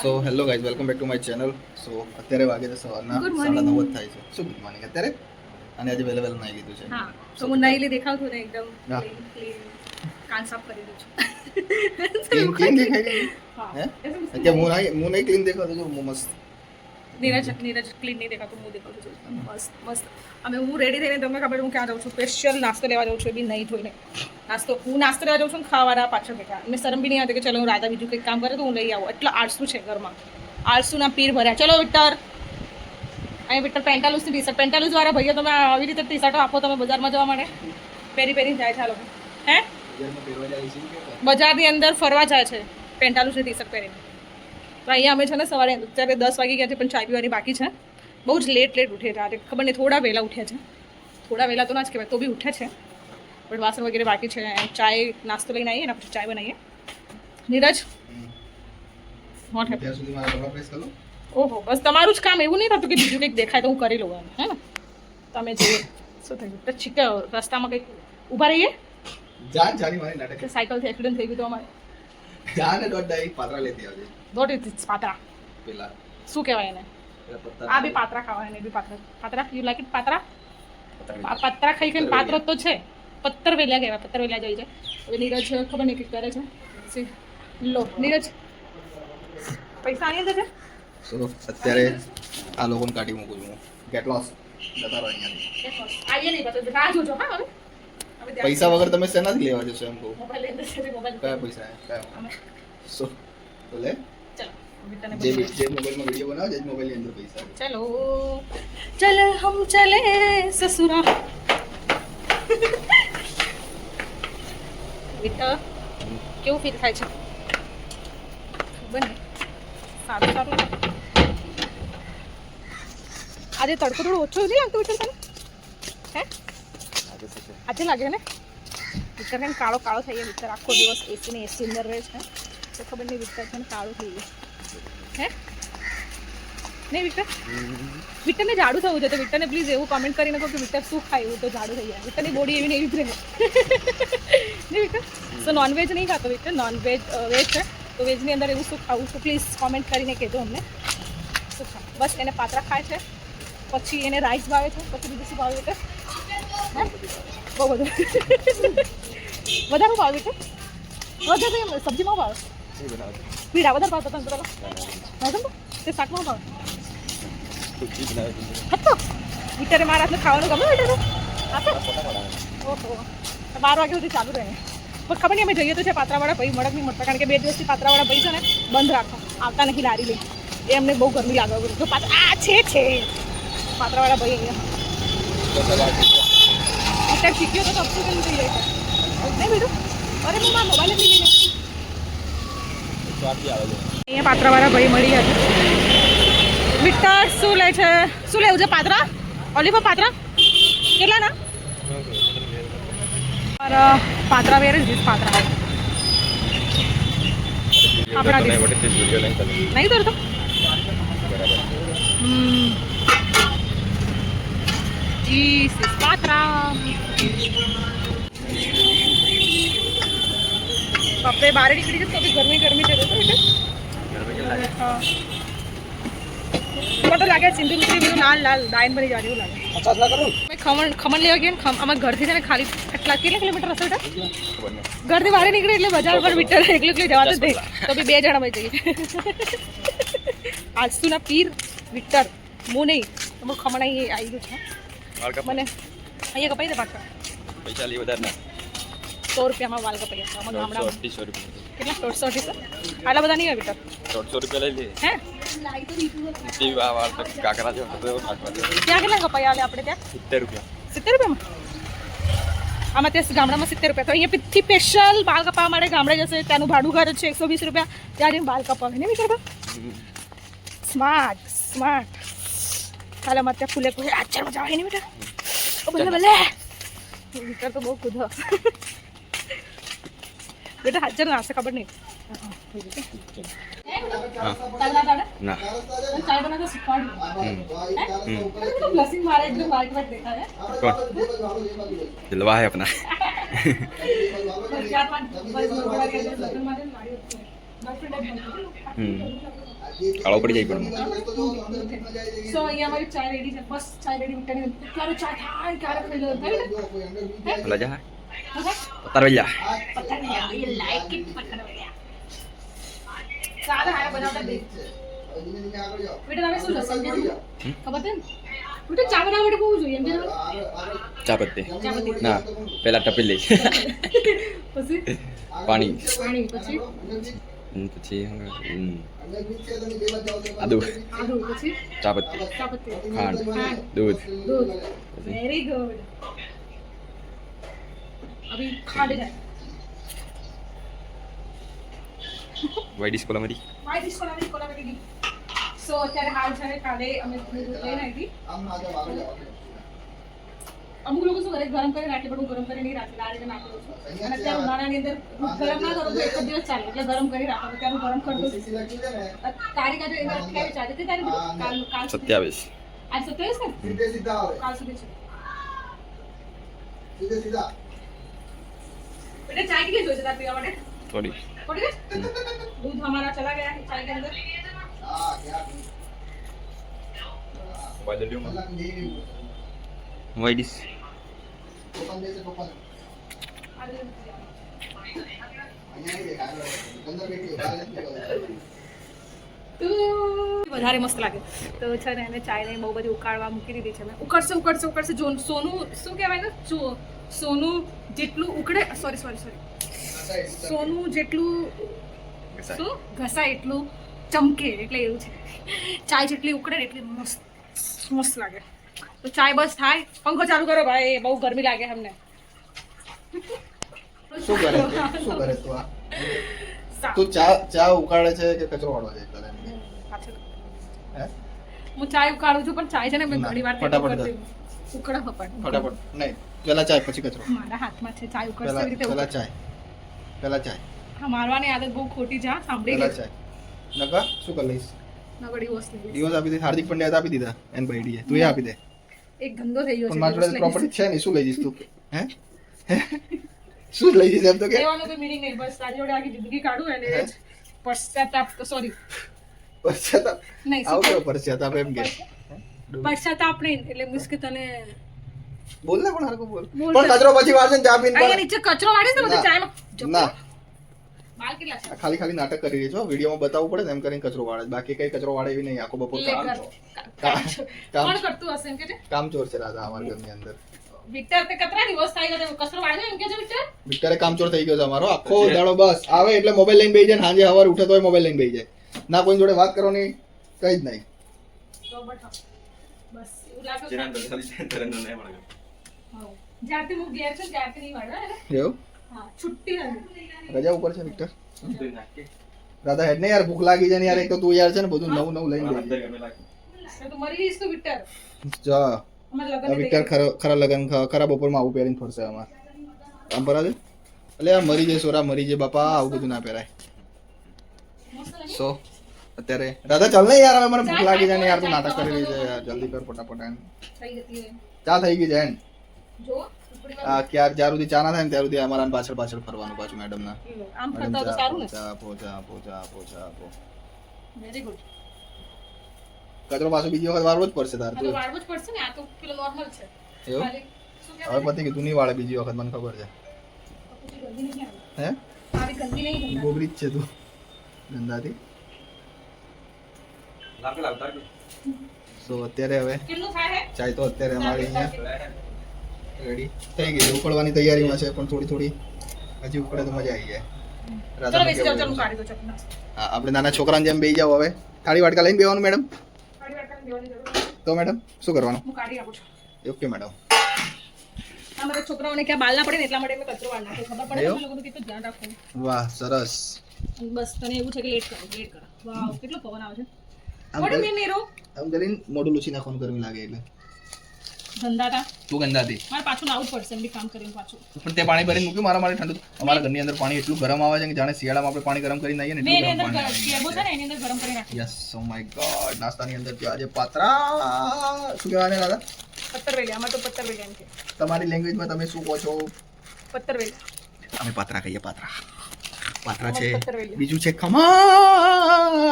So hello guys welcome back to my channel. So અત્યારે વાગે છે સવારના 9:30 થાય છે. શું ગુડ મોર્નિંગ અત્યારે અને આજે વહેલા વહેલા નાઈ લીધું છે. હા તો હું નાઈલી દેખાવ છું ને એકદમ હા. ક્લીન કાન સાફ કરી દઉં છું. ક્લીન દેખાય છે હા. હે અત્યારે હું નહીં ક્લીન દેખાતો છું. હું મસ્ત નીરજ ક્લીન નહીં દેખાતું, હું દેખાતું છું મસ્ત મસ્ત. અમે હું રેડી થઈને તમને ખબર હું ક્યાં જાઉં છું, સ્પેશિયલ નાસ્તો લેવા જાઉં છું, એ બી નહીં ધોઈને હું નાસ્તો લેવા જાઉં છું, ખાવાના પાછળ બેઠા એમને શરમ બી નહીં આવતી કે ચલો હું રાધા બીજું કંઈક કામ કરે તો હું લઈ આવું. એટલા આળસુ છે ઘરમાં, આળસુના પીર ભર્યા. ચલો વિક્ટર, અહીં વિક્ટર પેન્ટાલુસની ટી શર્ટ, પેન્ટાલુસ વાળા ભાઈઓ તમે આવી રીતે ટી શર્ટો આપો તમે બજારમાં જવા માટે, પહેરી જાય છે આ લોકો. હે બજારની અંદર ફરવા જાય છે પેન્ટાલુસની ટી શર્ટ પહેરીને. તો અહીંયા અમે છે ને સવારે અત્યારે 10 વાગી ગયા છે પણ ચાય પીવાની બાકી છે. બહુ જ લેટ ઉઠે છે આજે, ખબર નહીં થોડા વહેલા ઉઠ્યા છે, થોડા વહેલા તો ના જ કહેવાય તો બી ઉઠ્યા છે, પણ વાસણ વગેરે બાકી છે. ચાય નાસ્તો લઈને આવીએ ને પછી ચાય બનાવીએ. Neeraj what happen? ત્યાં સુધી મારા કપડાં પ્રેસ કરો. ઓહો બસ તમારું જ કામ, એવું નહીં થતું કે બીજું કંઈક દેખાય તો હું કરી લઉં એમ, હે ને? તમે જોઈએ શું થયું તો છીક રસ્તામાં કંઈક ઊભા રહીએ. જાની મારી નાટક કે સાયકલથી એક્સિડન્ટ થઈ ગયું તો અમારે જાને દોડ દાઈ પાત્રા લેતી આવજે. વોટ ઇઝ પાત્રા? પેલા શું કહેવાય એને? પેલા પત્તા આ બી પાત્રા ખાવા, એને બી પાત્રા યુ લાઈક ઇટ? પાત્રા પાત્રા ખાઈ ખાઈને પાત્રો તો છે, પત્તર વેલ્યા કહેવાય, પત્તર વેલ્યા જાય છે. હવે નીરજ ખબર નહીં કંઈક કરે છે. લો નીરજ પૈસા આની અંદર છે. સો અત્યારે આ લોકોને કાઢી મૂકું છું હું. ગેટ લોસ જતા રહો અહીંયાથી. આવીએ નહીં પાછું, રાહ જોજો હા. હવે પૈસા વગર તમે શેનાથી લેવા જશો એમ કહું? મોબાઈલ લઈને જશે, મોબાઈલ કયા પૈસા કયા? અમે સો તો લે ચલો વિક્ટરને જે બોલાવો. જે મોબાઈલમાં વિડીયો બનાવો જે મોબાઈલની અંદર પૈસા ચલો ચલ હમ ચલે સસુરા. વિક્ટર કેવું ફીલ થાય છે? ખબર નહીં, સારું સારું લાગે. આજે તડકો થોડો ઓછો નહીં લાગતો વિક્ટર તને? હે આજે લાગે ને વિક્ટર કેમ કાળો કાળો થઈ ગયો? વિક્ટર આખો દિવસ એસી અંદર રહે છે તો ખબર નહીં વિક્ટર છે ને કાળો થઈ ગયો. હે નહીં વિક્ટર? વિક્ટરને જાડું થવું છે તો વિક્ટરને પ્લીઝ એવું કમેન્ટ કરીને કહો કે વિક્ટર શું ખાય એવું તો જાડું થઈ જાય. વિક્ટરની બોડી એવી ને એવી જ રહે. નહીં વિક્ટર? સો નોનવેજ નહીં ખાતો વિક્ટર, નોનવેજ વેજ છે તો વેજની અંદર એવું શું ખાવું તો પ્લીઝ કોમેન્ટ કરીને કહેજો અમને શું ખાય. બસ એને પાત્રા ખાય છે, પછી એને રાઈસ ભાવે છે, પછી બીજું શું ભાવે વિક્ટર? હે બહુ બધું વધારે ભાવે વિક્ટર? વધારે એમ સબ્જીમાં ભાવે? પીડા વધારે ભાવતા તને તો તે શાકમાં ભાવે હતો. વિચારે મારા હાથનું ખાવાનું ગમે બેટા તો આપે. ઓહો 12 વાગ્યા સુધી ચાલુ રહે. પણ ખબર નહીં અમે જઈએ તો છે પાત્રાવાળા ભાઈ મળક નહીં મળતા, કારણ કે 2 દિવસથી પાત્રાવાળા ભાઈ છે ને બંધ રાખો, આવતા નથી લારી લઈ. એ અમને બહુ ગરમી લાગે જો પાત્રા આ છે પાત્રાવાળા ભાઈ અહીંયા અત્યારે શીખ્યો તો અપસું કેમ થઈ જાય છે નહીં બેટું? અરે હું મારા મોબાઈલ લઈ લઈને અહીંયા પાત્રાવાળા ભાઈ મળી ગયા છે. વિક્ટર શું લે છે? શું લેવું છે? પાત્રા ઓલિવર પાત્રા કેટલાના? Patra where is this patra? આપણા નહીં દોરતો ધીસ ઇઝ પાત્રા. આપણે બહાર નીકળી જશે તો બી ગરમી છે હા. તો લાગે સિંધુ મિત્રી બધું લાલ ડાયન બની જાય એવું લાગે. ખમણ લેવા ગયા ને અમારા ઘરથી છે ને ખાલી કેટલા કિલોમીટર હશે બેટા? ઘરથી બહાર નીકળે એટલે બજાર પર વિક્ટર એકલું જવા તો દે તો બી 2 જણા બચી જઈએ. આજતુના પીર વિક્ટર હું નહીં તમારું ખમણ અહીં આવી ગયું છે મને. અહીંયા કપાઈ દે પાછા પૈસા લી વધારે ના 100 રૂપિયામાં વાલ કપાઈ ગયા અમારા ગામડામાં. 150 રૂપિયા કેટલા? 150 આટલા બધા નહીં હોય બેટા? 150 રૂપિયા લઈ લે. હે ઈ વાળ કાકરા જો તો કાકરા ત્યાં કેટલા કપાઈ આલે આપણે ત્યાં? 70 રૂપિયા. 70 રૂપિયામાં? આમાં ત્યાં ગામડામાં 70 રૂપિયા. તો અહીંયા થી સ્પેશિયલ બાલ કપાવવા માટે ગામડે જશે, ત્યાંનું ભાડું ઘર છે 120 રૂપિયા, ત્યારે બાલ કપાવે નહીં વિચારતો? સ્માર્ટ ચાલે મત ત્યાં ફૂલે ફૂલે આચાર મજા આવે નહીં બેટા? ભલે વિચાર તો બહુ કૂદો બેટા. હાજર ના હશે ખબર નહીં. ના ચાય બનાવતા શીખવાડ્યું. બ્લશિંગ મારે એકદમ વ્હાઈટ દેખાય. कौन दिलवा है अपना કાળો પડી જાય પણ સો અહીંયા અમારી ચાય રેડી છે બસ ચાય રેડી વિટાની ક્યારે ચા થાય ક્યારે ખાઈ લો થાય ને પેલા જા પતારવેલા you like it પતરવડિયા સાદા હારા બનાવતા દે બેટા તમે શું લસણ કે ખબર છે ને બેટા ચા બનાવવા માટે બહુ જોઈએ એમ કે ચા પત્તી ચા પત્તી ના પેલા ટપી લઈ પછી પાણી પાણી પછી પછી આદુ આદુ પછી ચા પત્તી ખાંડ દૂધ दूध वेरी गुड अभी खाने जाए વાઈડી સ્કૂલ અમારી वाइट इसको लाने सो અત્યારે હાલ છે કાલે અમે દૂધ લઈને આવી અમુક લોકો શું કરે ગરમ કરી રાખે પણ હું ગરમ કરી નહીં રાખી આ રીતે નાખી દઉં છું અને અત્યારે ઉનાળાની અંદર દૂધ ગરમ ના કરો તો એક જ દિવસ ચાલે એટલે ગરમ કરી રાખો ત્યારે હું ગરમ કરી દઉં તારીખ આજે 28 ચાલે તે તારીખ કાલ 27 આજ 27 ને કાલ સુધી છે बेटा चाय के लिए सोचा था पिया वाले થોડી थोड़ी देर दूध हमारा चला गया है चाय के अंदर વાઈડીસ વધારે મસ્ત લાગે તો છે ને એને ચાયને બહુ બધી ઉકાળવા મૂકી દીધી છે મેં ઉકળશે જો સોનું શું કહેવાય ને જો સોનું જેટલું ઉકળે સોરી સોનું જેટલું શું ઘસાય એટલું ચમકે એટલે એવું છે ચાય જેટલી ઉકળે ને એટલી મસ્ત લાગે તો ચાય બસ થાય પંખો ચાલુ કરો ભાઈ બહુ ગરમી લાગે અમને શું કરે તું આ તું ચા ઉકાળે છે કે કચરો વાળવા જાય તને હે હું ચાય ઉકાળું છું પણ ચાય છે ને મેં ઘણી વાર ફટાફટ ઉકળે ફટાફટ નહીં પેલા ચાય પછી કચરો મારા હાથમાં છે ચાય ઉકળશે એવી રીતે પેલા ચાય હા મારવાની આદત બહુ ખોટી છે હા, સાંભળી પેલા ગઈ ચાય નકા શું કરી લઈશ નગડી વસ્તુ દિવસ આપી દે હાર્દિક પંડ્યા આપી દીધા એન ભાઈ તું એ આપી દે એક ધંધો થઈ ગયો પણ છે મારી જોડે પ્રોપર્ટી છે નહીં શું લઈ જઈશ તું હે શું લઈ જઈશ એમ તો કે લેવાનો કોઈ મીનિંગ નહીં બસ તારી જોડે આખી જિંદગી કાઢું અને એ જ પશ્ચાતાપ સોરી પશ્ચાતાપ નહીં આવું કેવો પશ્ચાતાપ એમ કે પશ્ચાતાપ નહીં એટલે મીન્સ કે તને બોલ ને પણ હરકો બોલ બોલ પણ કચરો પછી વાળશે ને ચા પીને અહીંયા નીચે કચરો વાળીશ ને બધું ના. ચાયમાં ના બાલ કેટલા છે ખાલી નાટક કરી રહી છો વિડીયોમાં બતાવવું પડે ને એમ કરીને કચરો વાળે બાકી કઈ કચરો વાળે એવી નહીં આખો બપોર કોણ કરતું હશે એમ કે છે કામચોર છે રાધા અમારા ઘરની અંદર વિક્ટર તે કતરા દિવસ થાય ગયો કચરો વાળ્યો એમ કે છે વિક્ટર વિક્ટરે કામચોર થઈ ગયો છે અમારો આખો દાડો બસ આવે એટલે મોબાઈલ લઈને બેસી જાય ને સાંજે સવારે ઉઠે તોય મોબાઈલ લઈને બેસી જાય ના કોઈ જોડે વાત કરવાની કઈ જ નહીં રોબોટ બસ એવું લાગે છે જીરાન દસલી તરન નહી મળે હા જ્યારથી હું ઘેર છું ત્યારથી નહીં વાળ્યો હે એવું હા છુટ્ટી હતી રજા ઉપર છે વિક્ટર તો નાખે રાધા હેડ ને યાર ભૂખ લાગી જાય ને યાર એક તો તું યાર છે ને બધું નવું લઈને બેસી અંદર ગમે લાગે તો તું મરી જઈશ તું વિક્ટર જા અમારે આ લગન વિક્ટર ખરા લગન ખરા બપોરમાં આવું પહેરીને ફરશે અમાર આમ પરાજે એટલે આ મરી જાય સોરા મરી જાય બાપા આવું બધું ના પહેરાય સો અત્યારે રાધા ચાલ ને યાર હવે મને ભૂખ લાગી જાય ને યાર તું નાટક કરી રહી છે યાર જલ્દી કર ફટાફટ એમ થઈ જતી હોય ચા થઈ ગઈ છે એમ જો ઉપડી આ ક્યાર જ્યાં સુધી ચા ના થાય ને ત્યાં સુધી અમારા પાછળ ફરવાનું પાછું મેડમ ના આમ મેડમ કરતા તો સારું ને ચા આપો વેરી ગુડ કચરો પાછું બીજી વખત વાળવો જ પડશે તાર આ તો વાળવું જ પડશે ને આ તો પેલો નોર્મલ છે એવું ખાલી શું હવે કહેવાય પતી ગયું તું નહીં વાળે બીજી વખત મને ખબર છે પછી ગંદી નહીં આવે હે આવી ગંદી નહીં ગંદા ગોબરી જ છે તું ગંદાથી લાવ લાવ તાર સો અત્યારે હવે કેટલું થાય હે ચાય તો અત્યારે અમારી અહીંયા રેડી થઈ ગઈ છે ઉકળવાની તૈયારીમાં છે પણ થોડી હજી ઉકળે તો મજા આવી જાય ચલો રાધાને બેસી જાઓ કેવું ચલો કાઢી દો ચલો હા આપણે નાના છોકરાને જેમ બેસી જાવ હવે થાળી વાટકા લઈને બેવાનું મેડમ કાઢી વાટકાને દેવાની જરૂર નથી. તો મેડમ શું કરવાનું હું કાઢી આપું છું ઓકે મેડમ આ મારા છોકરાઓને ક્યાં બાલ ના પડે ને એટલા માટે મેં કચરો વાળ નાખ્યો ખબર પડે એવું? તમે લોકોનું કેટલું ધ્યાન રાખવું વાહ સરસ અને બસ તને એવું છે કે લેટ કરો વાવ કેટલો પવન આવે છે આમ વોટ કરી- મીન નીરો આમ કરીને મોઢું લૂછી નાખવાનું ગરમી લાગે એટલે ધંધાતા તું ગંદાથી મારે પાછું નાવું જ પડશે એમ બી કામ કરીને પાછું પણ તે પાણી ભરીને મૂક્યું મારા માટે ઠંડુ અમારા ઘરની અંદર પાણી એટલું ગરમ આવે છે કે જાણે શિયાળામાં આપણે પાણી ગરમ કરીને આવીએ ને મેં એની એટલું અંદર ગરમ પાણી કેબો છે ને એની અંદર ગરમ કરી નાખ્યું યસ ઓ માય ગોડ નાસ્તાની અંદર જે આજે પાત્રા શું કહેવાય દાદા પત્તર વેલી આમાં તો પત્તર વેલી એમ કે તમારી લેંગ્વેજમાં તમે શું કહો છો પત્તર વેલી અમે પાત્રા કહીએ પાત્રા છે પત્તરવેલી. બીજું છે ખમણ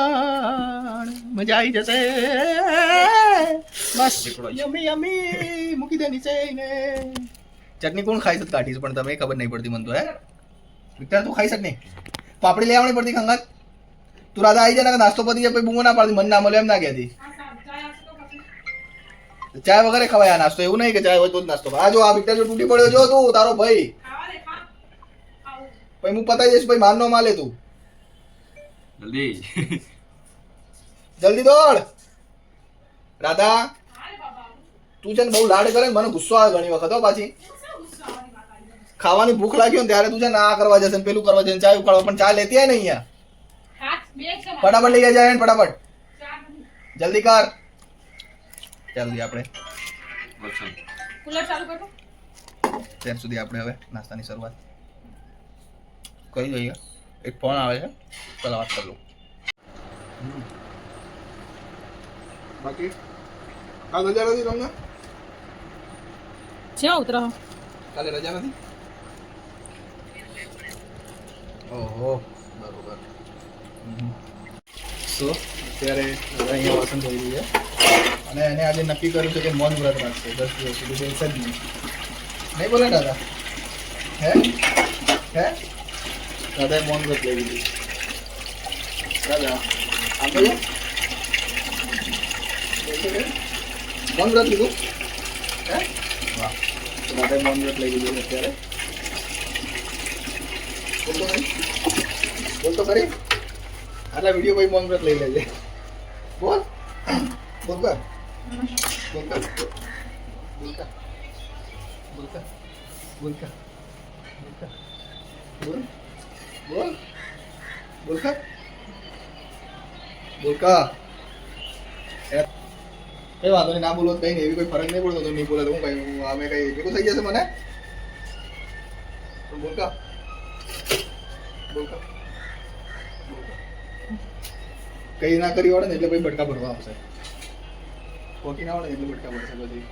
મજા આવી જશે બસ યમી યમી મૂકી દે નીચે ને ચટણી કોણ ખાઈ શકે કાઢીશ પણ તમે ખબર નહીં પડતી મને તો હે વિક્ટર તું ખાઈ શક નહીં પાપડી લઈ આવવાની પડતી ખંગાત તું રાધા આવી જાય ને નાસ્તો પતી જાય પછી બૂમો ના પાડતી મન ના મળે એમ ના કહેતી ચાય વગેરે ખવાય આ નાસ્તો એવું નહીં કે ચાય હોય તો જ નાસ્તો આ જો આ વિક્ટર જો તૂટી પડ્યો જો તું તારો ભાઈ પછી હું પતાઈ જઈશ ભાઈ માર નો માલે તું જલ્દી જલ્દી દોડ રાધા તું છે ને બહુ લાડ કરે ને મને ગુસ્સો આવે ઘણી વખત હો પાછી ખાવાની ભૂખ લાગી હોય ને ત્યારે તું છે ને આ કરવા જશે ને પેલું કરવા જશે ચા ઉકાળવા પણ ચા લેતી આય ને અહીંયા ફટાફટ લઈ જાય ને ફટાફટ જલ્દી કર જલ્દી આપણે કુલર ચાલુ કરો ત્યાર સુધી આપણે હવે નાસ્તાની શરૂઆત કરી દઈએ એક ફોન આવે છે ચાલો વાત કરી લઉં બાકી કાલ રજા નથી તમને જ્યાં ઉતરો કાલે રજા નથી ઓહો બરોબર સો અત્યારે હવે અહીંયા વાસણ થઈ રહી છે અને એને આજે નક્કી કર્યું છે કે મૌન વ્રત રાખશે 10 દિવસ સુધી બેસે જ નહીં બોલે દાદા હે હે દાદાએ મૌન વ્રત લઈ લીધું દાદા આમ તો મૌન વ્રત લીધું હે વાહ દાદાએ મૌન વ્રત લઈ લીધું અત્યારે બોલતો ખરી આટલા વિડીયો કોઈ મૌન વ્રત લઈ લેજે બોલ બોલ કર બોલ કર બોલ કર બોલ કર બોલ કર બોલ બોલ બોલ કર બોલ કર કઈ વાંધો નહીં ના બોલો કઈ નહીં એવી કોઈ ફરક નહીં પડતો તો નહીં બોલે તો હું કઈ અમે કઈ ભેગું થઈ જશે મને બોલ કર બોલ કર કઈ ના કરી વાળે ને એટલે પછી બટકા ભરવા આવશે કોકી ના વાળે એટલે બટકા ભરશે પછી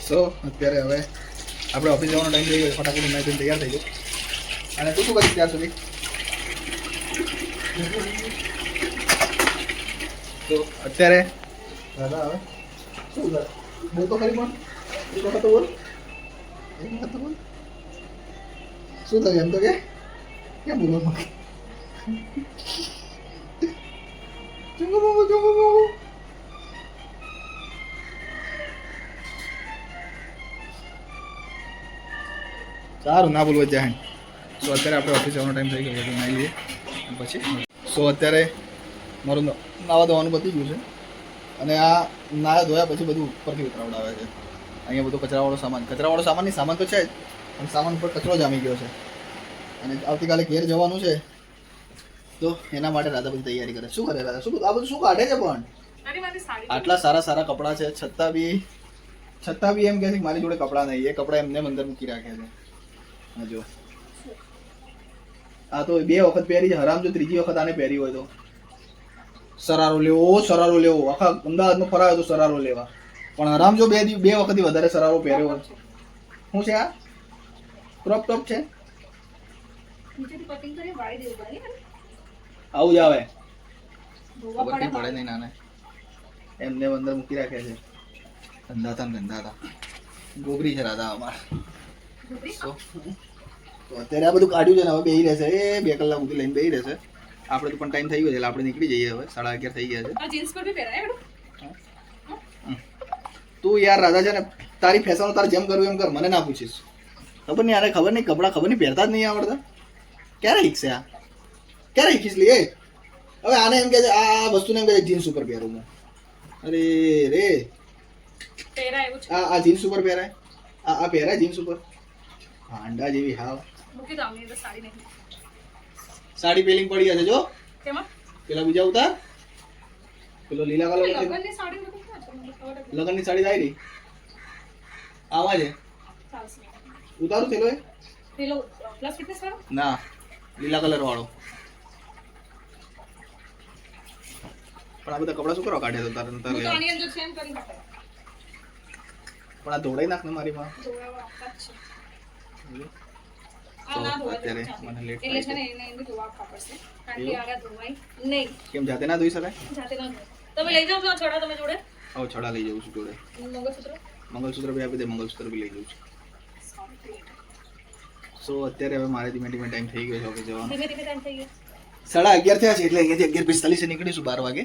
સો અત્યારે હવે આપણે ઓફિસ જવાનો ટાઈમ થઈ ગયો ફટાફટ મેં તૈયાર થઈ ગયો અને તું શું કરીશ ત્યાર સુધી તો અત્યારે દાદા હવે શું કર બોલ તો ખરી પણ એક વખત તો બોલ એક વખત તો બોલ શું થયું એમ તો કે કેમ બોલો ચુંગુ ચુંગુ ચુંગુ સારું ના બોલવા જાય સો અત્યારે આપણે ઓફિસ જવાનો ટાઈમ થઈ ગયો એટલે નાઈ લઈએ પછી સો અત્યારે મારું નાવા ધોવાનું પતી ગયું છે અને આ નાયા ધોયા પછી બધું ઉપરથી ઉતરાવડાવે છે અહીંયા બધો કચરાવાળો સામાનની સામાન તો છે જ પણ સામાન પર કચરો જામી ગયો છે અને આવતીકાલે ઘેર જવાનું છે તો એના માટે રાધા બધી તૈયારી કરે શું કરે રાધા શું આ બધું શું કાઢે છે પણ આટલા સારા કપડાં છે છતાં બી એમ કહે છે કે મારી જોડે કપડાં નહીં એ કપડાં એમને અંદર મૂકી રાખે છે હા જો આ તો 2 વખત પહેરી છે હરામ જો ત્રીજી વખત આને પહેરી હોય તો સરારો લેવો આખા અમદાવાદમાં ફરાયો તો સરારો લેવા પણ હરામ જો 2 વખતથી વધારે સરારો પહેર્યો હોય શું છે આ ક્રોપ ટોપ છે આવું જ આવે ખબર નહીં પડે નહીં નાને એમને અંદર મૂકી રાખે છે ગંધાતા ગોબરી છે રાધા અમારા તો અત્યારે આ બધું કાઢ્યું છે ને હવે બેહી રહેશે એ 2 કલાક સુધી લઈને બેહી રહેશે આપણે તો પણ ટાઈમ થઈ ગયો છે એટલે આપણે નીકળી જઈએ હવે 11:30 થઈ ગયા છે જીન્સ પર બી પહેરાય તું યાર રાધા છે ને તારી ફેશન તારે જેમ કરવું એમ કર મને ના પૂછીશ ખબર નહીં કપડાં ખબર નહીં પહેરતા જ નહીં આવડતા ક્યારે શીખશે આ ક્યારે શીખીશ લે હવે આને એમ કે છે આ વસ્તુને એમ કે જીન્સ ઉપર પહેરું હું અરે રે પહેરાય એવું છે આ જીન્સ ઉપર પહેરાય આ પહેરાય જીન્સ ઉપર હાંડા જેવી હાવ મૂકી દો આમની અંદર સાડી નહીં સાડી પેલિંગ પડી જશે જો કેમાં પેલા બીજા ઉતાર પેલો લીલા કલર લગનની સાડી નથી ખબર લગનની સાડી આવી રહી આવા છે ચાલશે ઉતારું પેલો એ પેલો પ્લસ ફિટનેસ વાળો ના લીલા કલર વાળો પણ આ બધા કપડા શું કરવા કાઢ્યા તો તારે હું તો આની અંદર સેમ કરી નાખે પણ આ ધોડાઈ નાખ ને મારી માં. ધોવાવા આપતા જ છે. તો અત્યારે મને લેટ એટલે થાય છે છે. ને એને એને ધોવા આપવા પડશે કારણ કે આરા ધોવાય નહીં. કેમ જાતે ના ધોઈ શકાય? જાતે ના ધોવાય. તમે લઈ જાઓ છો છોડા તમે જોડે આવો છડા લઈ જાઉં છું જોડે. મંગળસૂત્ર મંગલસૂત્ર બી આપી દે, મંગલસૂત્ર બી લઈ જાઉં છું. સો અત્યારે હવે મારે ધીમે ધીમે ટાઈમ થઈ ગયો છે ઓફિસ જવાનો. ધીમે ધીમે ટાઈમ થઈ ગયો. 11:30 થયા છે એટલે અહીંયાથી 11:45 નીકળીશું 12 વાગે.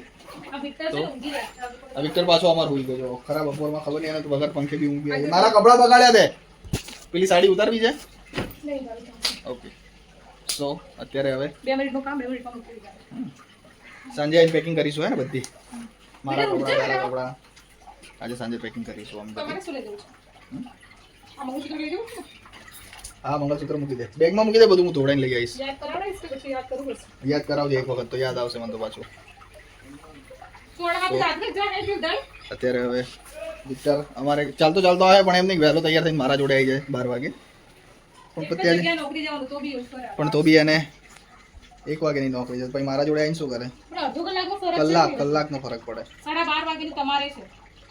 આ વિક્ટર છે ને ઊંઘી જાય. આ વિક્ટર પાછો અમાર હોઈ ગયો ખરા બપોરમાં ખબર નહીં એને તો વગર પંખે બી ઊંઘી આવી. મારા કપડાં બગાડ્યા તે પેલી સાડી ઉતારવી છે. નહીં બરાબર. ઓકે સો અત્યારે હવે 2 મિનિટનું કામ 2 મિનિટમાં મૂકી જાય. સાંજે આવીને પેકિંગ કરીશું હે ને બધી મારા કપડાં તારા કપડાં આજે સાંજે પેકિંગ કરીશું આમ તમારે બધી. શું લઈ જવું છે? આ મંગળસૂત્ર લઈ જવું છે? હા મંગલસૂત્ર મૂકી દે બેગમાં મૂકી દે બધું હું ધોડાઈને લઈ આવીશ. યાદ કરાવડાવીશ કે પછી યાદ કરવું પડશે? યાદ કરાવજે એક વખત તો યાદ આવશે મને તો પાછું. થોડા હાથ જ જાય એટલું દઈ. અત્યારે હવે વિક્ટર અમારે ચાલતો આવે પણ એમ નહીં વહેલો તૈયાર થઈને મારા જોડે આવી જાય 12 વાગે. પણ એક જ પછી જગ્યાએ નોકરી જવાનું તો બી એવું કરે. પણ તો બી એને 1 વાગ્યાની નોકરી છે પછી મારા જોડે આવીને શું કરે? પણ અડધો કલાકનો ફરક છે. કલાકનો ફરક પડે. 12:30 વાગ્યાની તમારે છે.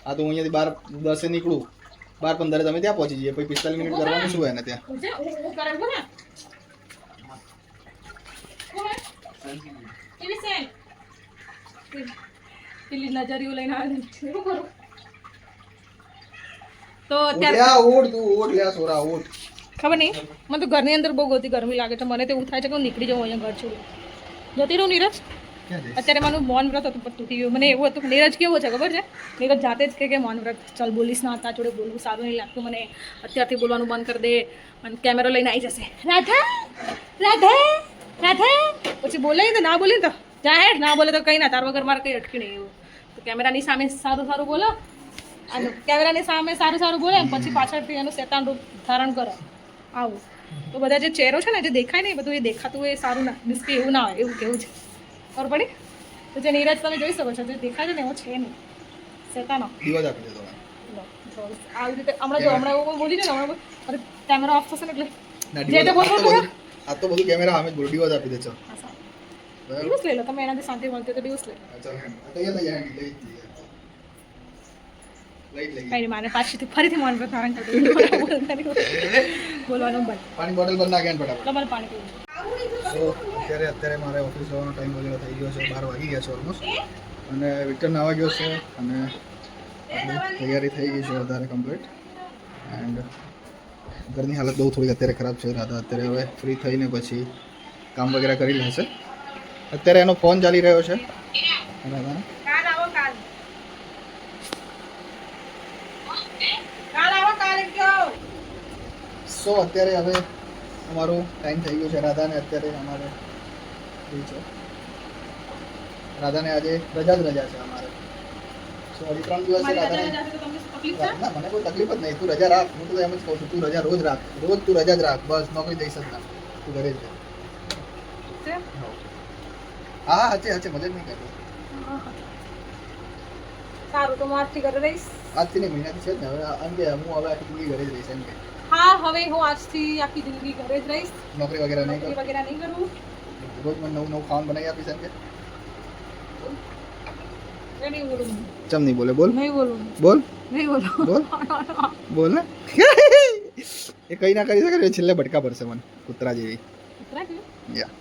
આ તો હું અહીંયાથી 12:10 નીકળું 12:15 તમે ત્યાં પહોંચી જઈએ પછી 45 મિનિટ કરવાનું શું એને ત્યાં. હું કરાવું ને. કેવી છે? પેલી નજરીઓ લઈને આવે છે. શું કરું? તો અત્યારે ઉઠ તું ઉઠ લે સોરા ઉઠ. ખબર નહીં મને તો ઘરની અંદર બહુ ગોતી ગરમી લાગે છે મને તો એવું થાય છે કે હું નીકળી જાઉં અહીંયા ઘર છોડી જતી રહું નીરજ. ક્યાં જઈશ? અત્યારે મારું મૌન વ્રત હતું પણ તૂટી ગયું મને એવું હતું કે નીરજ કેવો છે ખબર છે નીરજ જાતે જ કે મૌન વ્રત ચાલ બોલીશ ના હતા જોડે બોલવું સારું નહીં લાગતું મને અત્યારથી બોલવાનું બંધ કરી દે અને કેમેરો લઈને આવી જશે રાધા રાધા રાધા પછી બોલે તો ના બોલે તો જાહેર ના બોલે તો કંઈ ના તાર વગર મારે કંઈ અટકી નહીં એવું તો કેમેરાની સામે સારું બોલો અને કેમેરાની સામે સારું બોલે પછી પાછળથી એનું શેતાન રૂપ ધારણ કરો આવું તો બધા જે ચહેરો છે ને જે દેખાય ને એ બધું એ દેખાતું એ સારું ના મીન્સ કે એવું ના હોય એવું કેવું છે ખબર પડી તો જે નીરજ તમે જોઈ શકો છો જે દેખાય છે ને એવો છે નહીં શેતાનો દિવસ આપી દે તમે. આવી રીતે હમણાં એવું બોલી ને હમણાં કેમેરો ઓફ થશે ને એટલે ના, જે તે દિવસ- બોલવું આ તો બધું કેમેરા સામે જ બોલો દિવસ આપી દે ચાલ. બરાબર? દિવસ લઈ લો તમે એનાથી શાંતિ મળતી હોય તો દિવસ લઈ લો હા, ચાલ હેન્ડ. આ તો અહીંયા લઈ હેન્ડ લઈ જ જઈએ. લઈ જ લઈએ. કઈ નહીં માને પાછળથી ફરીથી મન પર ધારણ કરી બોલવાનું બંધ પાણી બોટલ બંધ નાખે ને ફટાફટ. તમારે પાણી પીવું તો અત્યારે મારે ઓફિસ જવાનો ટાઈમ વગેરે થઈ ગયો છે 12 વાગી ગયા છે ઓલમોસ્ટ અને વિક્ટર નાવા ગયો છે અને આપણી તૈયારી થઈ ગઈ છે વધારે કમ્પ્લીટ એન્ડ ઘરની હાલત બહુ થોડીક અત્યારે ખરાબ છે રાધા અત્યારે હવે ફ્રી થઈને પછી કામ વગેરે કરી લેશે અત્યારે એનો ફોન ચાલી રહ્યો છે રાધાનો. કાલ આવો કાલ આવો કાલ કયો સો અત્યારે હવે અમારો ટાઈમ થઈ ગયો છે રાધાને અત્યારે અમારે ફ્રી છે રાધાને આજે રજા છે અમારે સો હજી 3 દિવસ છે રાધાને તમને તકલીફ છે ના મને કોઈ તકલીફ જ નહીં તું રજા રાખ હું તો એમ જ કહું છું તું રજા રોજ રાખ રોજ તું રજા જ રાખ બસ નોકરી દઈશ જ ના તું ઘરે જ રહે. હા હાચે મજા જ નહીં કરતો સારું તો હું આજથી ઘરે રહીશ આજથી નહીં મહિનાથી છે જ ને હવે એમ કે હું હવે આખી જિંદગી ઘરે જ રહીશ એમ કે હા હવે હું આજથી આખી જિંદગી ઘરે જ રહીશ નોકરી વગેરે નહીં નોકરી કરું વગેરે નહીં કરું રોજ મને નવું ખાવાનું બનાવી આપીશ એમ કે એ નહીં બોલું ચમ નહીં બોલે બોલ નહીં બોલું બોલ નહીં બોલું બોલ બોલ ને એ કઈ ના કરી શકે છેલ્લે ભટકા પડશે મને કૂતરા જેવી યા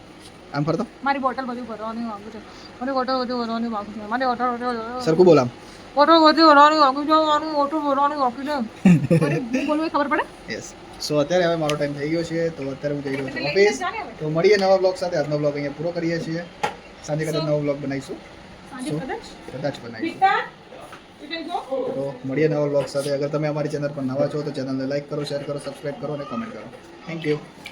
આમ ફરતો મારી બોટલ બધું ભરવાની માંગુ છે મને બોટલ બધું ભરવાની માંગુ છે મારી બોટલ સરખું બોલ આમ બોટલ બધું ભરવાની માંગુ છે મારું બોટલ ભરવાની માંગુ છે બોલવું એ ખબર પડે યસ સો અત્યારે હવે મારો ટાઈમ થઈ ગયો છે તો અત્યારે હું જઈ રહ્યો છું ઓફિસ તો મળીએ નવા બ્લોગ સાથે આજનો બ્લોગ અહીંયા પૂરો કરીએ છીએ સાંજે કદાચ નવો બ્લોગ બનાવીશું સાંજે કદાચ કદાચ બનાવીશું પિતા you can go. તો મળીએ નવા બ્લોગ સાથે અગર તમે અમારી ચેનલ પર નવા છો તો ચેનલને લાઈક કરો શેર કરો સબસ્ક્રાઇબ કરો અને કોમેન્ટ કરો થેન્ક યુ